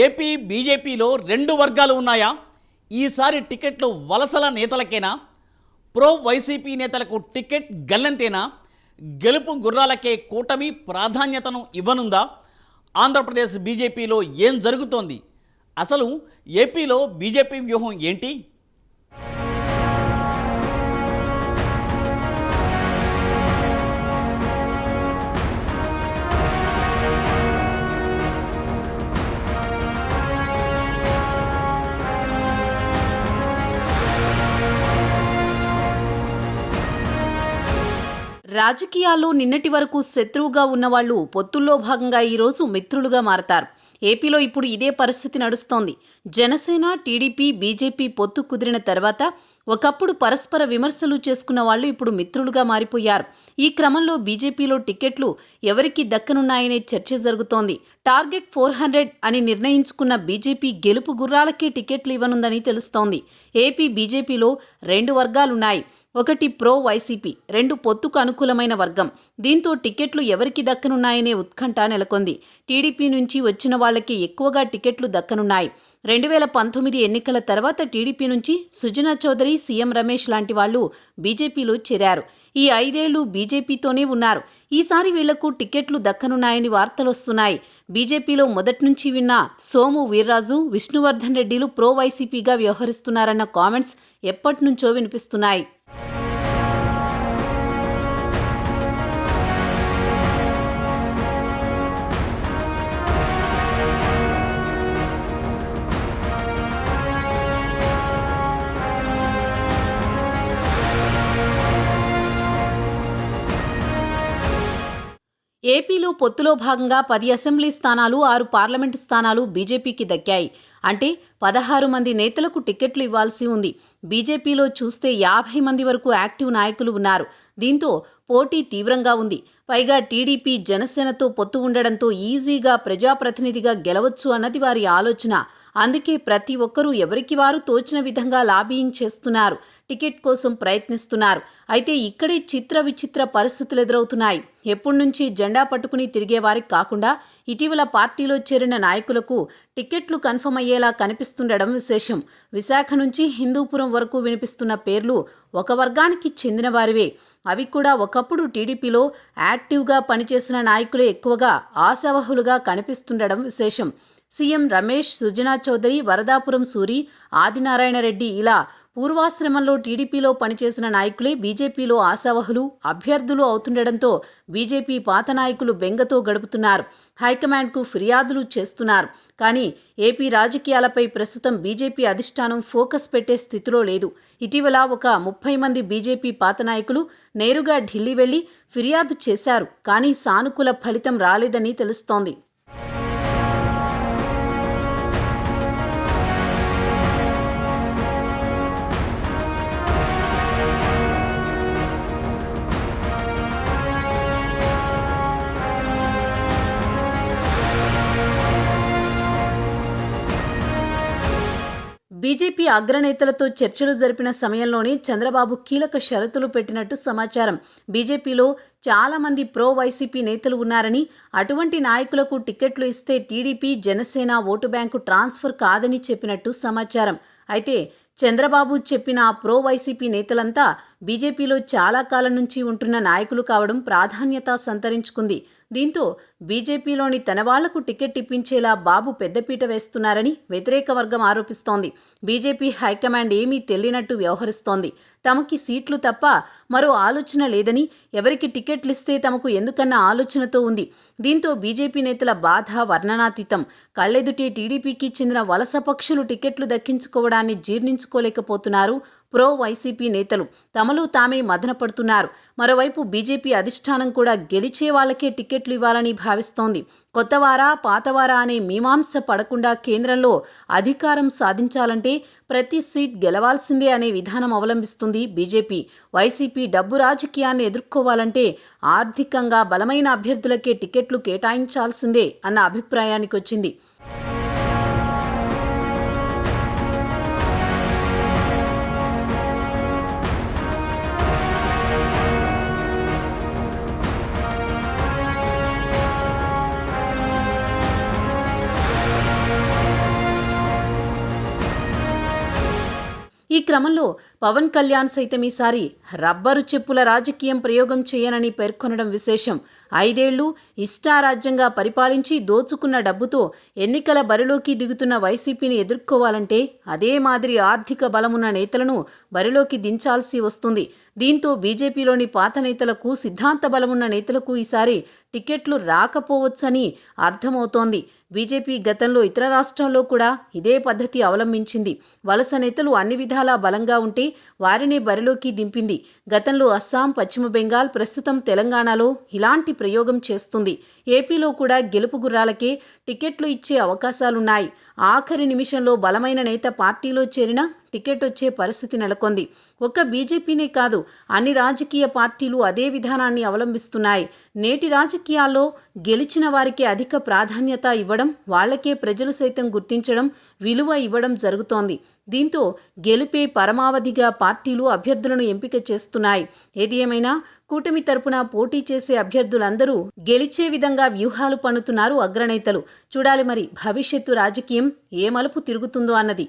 AP బీజేపీలో రెండు వర్గాలు ఉన్నాయా? ఈసారి టికెట్లు వలసల నేతలకేనా? ప్రో వైసీపీ నేతలకు టికెట్ గల్లంతేనా? గెలుపు గుర్రాలకే కూటమి ప్రాధాన్యతను ఇవ్వనుందా? ఆంధ్రప్రదేశ్ బీజేపీలో ఏం జరుగుతోంది? అసలు ఏపీలో బీజేపీ వ్యూహం ఏంటి? రాజకీయాల్లో నిన్నటి వరకు శత్రువుగా ఉన్నవాళ్లు పొత్తుల్లో భాగంగా ఈరోజు మిత్రులుగా మారతారు. ఏపీలో ఇప్పుడు ఇదే పరిస్థితి నడుస్తోంది. జనసేన, టీడీపీ, బీజేపీ పొత్తు కుదిరిన తర్వాత ఒకప్పుడు పరస్పర విమర్శలు చేసుకున్న వాళ్ళు ఇప్పుడు మిత్రులుగా మారిపోయారు. ఈ క్రమంలో బీజేపీలో టికెట్లు ఎవరికి దక్కనున్నాయనే చర్చ జరుగుతోంది. టార్గెట్ 400 అని నిర్ణయించుకున్న బీజేపీ గెలుపు గుర్రాలకే టికెట్లు ఇవ్వనుందని తెలుస్తోంది. ఏపీ బీజేపీలో రెండు వర్గాలున్నాయి. ఒకటి ప్రో వైసీపీ, రెండు పొత్తుకు అనుకూలమైన వర్గం. దీంతో టికెట్లు ఎవరికి దక్కనున్నాయనే ఉత్కంఠ నెలకొంది. టీడీపీ నుంచి వచ్చిన వాళ్లకి ఎక్కువగా టికెట్లు దక్కనున్నాయి. 2019 ఎన్నికల తర్వాత టీడీపీ నుంచి సుజనా చౌదరి, సీఎం రమేష్ లాంటి వాళ్లు బీజేపీలో చేరారు. ఈ 5 ఏళ్లు బీజేపీతోనే ఉన్నారు. ఈసారి వీళ్లకు టికెట్లు దక్కనున్నాయని వార్తలొస్తున్నాయి. బీజేపీలో మొదటి నుంచి విన్న సోము వీర్రాజు, విష్ణువర్ధన్ రెడ్డిలు ప్రో వైసీపీగా వ్యవహరిస్తున్నారన్న కామెంట్స్ ఎప్పటినుంచో వినిపిస్తున్నాయి. ఏపీలో పొత్తులో భాగంగా 10 అసెంబ్లీ స్థానాలు, 6 పార్లమెంటు స్థానాలు బీజేపీకి దక్కాయి. అంటే 16 మంది నేతలకు టికెట్లు ఇవ్వాల్సి ఉంది. బీజేపీలో చూస్తే 50 మంది వరకు యాక్టివ్ నాయకులు ఉన్నారు. దీంతో పోటీ తీవ్రంగా ఉంది. పైగా టీడీపీ, జనసేనతో పొత్తు ఉండడంతో ఈజీగా ప్రజాప్రతినిధిగా గెలవచ్చు అన్నది వారి ఆలోచన. అందుకే ప్రతి ఒక్కరూ ఎవరికి వారు తోచిన విధంగా లాబియింగ్ చేస్తున్నారు, టికెట్ కోసం ప్రయత్నిస్తున్నారు. అయితే ఇక్కడే చిత్ర విచిత్ర పరిస్థితులు ఎదురవుతున్నాయి. ఎప్పటి నుంచి జెండా పట్టుకుని తిరిగేవారికి కాకుండా ఇటీవల పార్టీలో చేరిన నాయకులకు టికెట్లు కన్ఫర్మ్ అయ్యేలా కనిపిస్తుండడం విశేషం. విశాఖ నుంచి హిందూపురం వరకు వినిపిస్తున్న పేర్లు ఒక వర్గానికి చెందిన వారివే. అవి కూడా ఒకప్పుడు టీడీపీలో యాక్టివ్గా పనిచేసిన నాయకులే ఎక్కువగా ఆశావహులుగా కనిపిస్తుండడం విశేషం. సీఎం రమేష్, సుజనా చౌదరి, వరదాపురం సూరి, ఆదినారాయణ రెడ్డి ఇలా పూర్వాశ్రమంలో టీడీపీలో పనిచేసిన నాయకులే బీజేపీలో ఆశావహులు, అభ్యర్థులు అవుతుండడంతో బీజేపీ పాత నాయకులు బెంగతో గడుపుతున్నారు. హైకమాండ్కు ఫిర్యాదులు చేస్తున్నారు. కానీ ఏపీ రాజకీయాలపై ప్రస్తుతం బీజేపీ అధిష్టానం ఫోకస్ పెట్టే స్థితిలో లేదు. ఇటీవల ఒక 30 మంది బీజేపీ పాత నాయకులు నేరుగా ఢిల్లీ వెళ్లి ఫిర్యాదు చేశారు. కానీ సానుకూల ఫలితం రాలేదని తెలుస్తోంది. బీజేపీ అగ్రనేతలతో చర్చలు జరిపిన సమయంలోనే చంద్రబాబు కీలక షరతులు పెట్టినట్టు సమాచారం. బీజేపీలో చాలా మంది ప్రో వైసీపీ నేతలు ఉన్నారని, అటువంటి నాయకులకు టికెట్లు ఇస్తే TDP, Janasena vote bank transfer కాదని చెప్పినట్టు సమాచారం. అయితే చంద్రబాబు చెప్పిన ప్రో వైసీపీ నేతలంతా బీజేపీలో చాలా కాలం నుంచి ఉంటున్న నాయకులు కావడం ప్రాధాన్యత సంతరించుకుంది. దీంతో బీజేపీలోని తన వాళ్లకు టికెట్ ఇప్పించేలా బాబు పెద్దపీట వేస్తున్నారని వ్యతిరేక వర్గం ఆరోపిస్తోంది. బీజేపీ హైకమాండ్ ఏమీ తెలియనట్టు వ్యవహరిస్తోంది. తమకి సీట్లు తప్ప మరో ఆలోచన లేదని, ఎవరికి టికెట్లిస్తే తమకు ఎందుకన్న ఆలోచనతో ఉంది. దీంతో బీజేపీ నేతల బాధ వర్ణనాతీతం. కళ్లెదుటే టీడీపీకి చెందిన వలస పక్షులు టికెట్లు దక్కించుకోవడాన్ని జీర్ణించుకోలేకపోతున్నారు ప్రో వైసీపీ నేతలు. తమలో తామే మదనపడుతున్నారు. మరోవైపు బీజేపీ అధిష్టానం కూడా గెలిచే వాళ్లకే టికెట్లు ఇవ్వాలని భావిస్తోంది. కొత్తవారా పాతవారా అనే మీమాంస పడకుండా కేంద్రంలో అధికారం సాధించాలంటే ప్రతి సీట్ గెలవాల్సిందే అనే విధానం అవలంబిస్తుంది బీజేపీ. వైసీపీ డబ్బు రాజకీయాన్ని ఎదుర్కోవాలంటే ఆర్థికంగా బలమైన అభ్యర్థులకే టికెట్లు కేటాయించాల్సిందే అన్న అభిప్రాయానికి వచ్చింది. ఈ క్రమంలో పవన్ కళ్యాణ్ సైతం ఈసారి రబ్బరు చెప్పుల రాజకీయం ప్రయోగం చేయనని పేర్కొనడం విశేషం. 5 ఏళ్లు ఇష్టారాజ్యంగా పరిపాలించి దోచుకున్న డబ్బుతో ఎన్నికల బరిలోకి దిగుతున్న వైసీపీని ఎదుర్కోవాలంటే అదే మాదిరి ఆర్థిక బలమున్న నేతలను బరిలోకి దించాల్సి వస్తుంది. దీంతో బీజేపీలోని పాత నేతలకు, సిద్ధాంత బలమున్న నేతలకు ఈసారి టికెట్లు రాకపోవచ్చని అర్థమవుతోంది. బీజేపీ గతంలో ఇతర రాష్ట్రాల్లో కూడా ఇదే పద్ధతి అవలంబించింది. వలస నేతలు అన్ని విధాలా బలంగా ఉంటే వారినే బరిలోకి దింపింది. గతంలో అస్సాం, పశ్చిమ బెంగాల్, ప్రస్తుతం తెలంగాణలో ఇలాంటి ప్రయోగం చేస్తుంది. ఏపీలో కూడా గెలుపు గుర్రాలకే టికెట్లు ఇచ్చే అవకాశాలున్నాయి. ఆఖరి నిమిషంలో బలమైన నేత పార్టీలో చేరినా టికెట్ వచ్చే పరిస్థితి నెలకొంది. ఒక్క బీజేపీనే కాదు, అన్ని రాజకీయ పార్టీలు అదే విధానాన్ని అవలంబిస్తున్నాయి. నేటి రాజకీయాల్లో గెలిచిన వారికి అధిక ప్రాధాన్యత ఇవ్వడం, వాళ్లకే ప్రజలు సైతం గుర్తించడం, విలువ ఇవ్వడం జరుగుతోంది. దీంతో గెలుపే పరమావధిగా పార్టీలు అభ్యర్థులను ఎంపిక చేస్తున్నాయి. ఏది ఏమైనా కూటమి తరపున పోటీ చేసే అభ్యర్థులందరూ గెలిచే విధంగా వ్యూహాలు పన్నుతున్నారు అగ్రనేతలు. చూడాలి మరి భవిష్యత్తు రాజకీయం ఏ మలుపు తిరుగుతుందో అన్నది.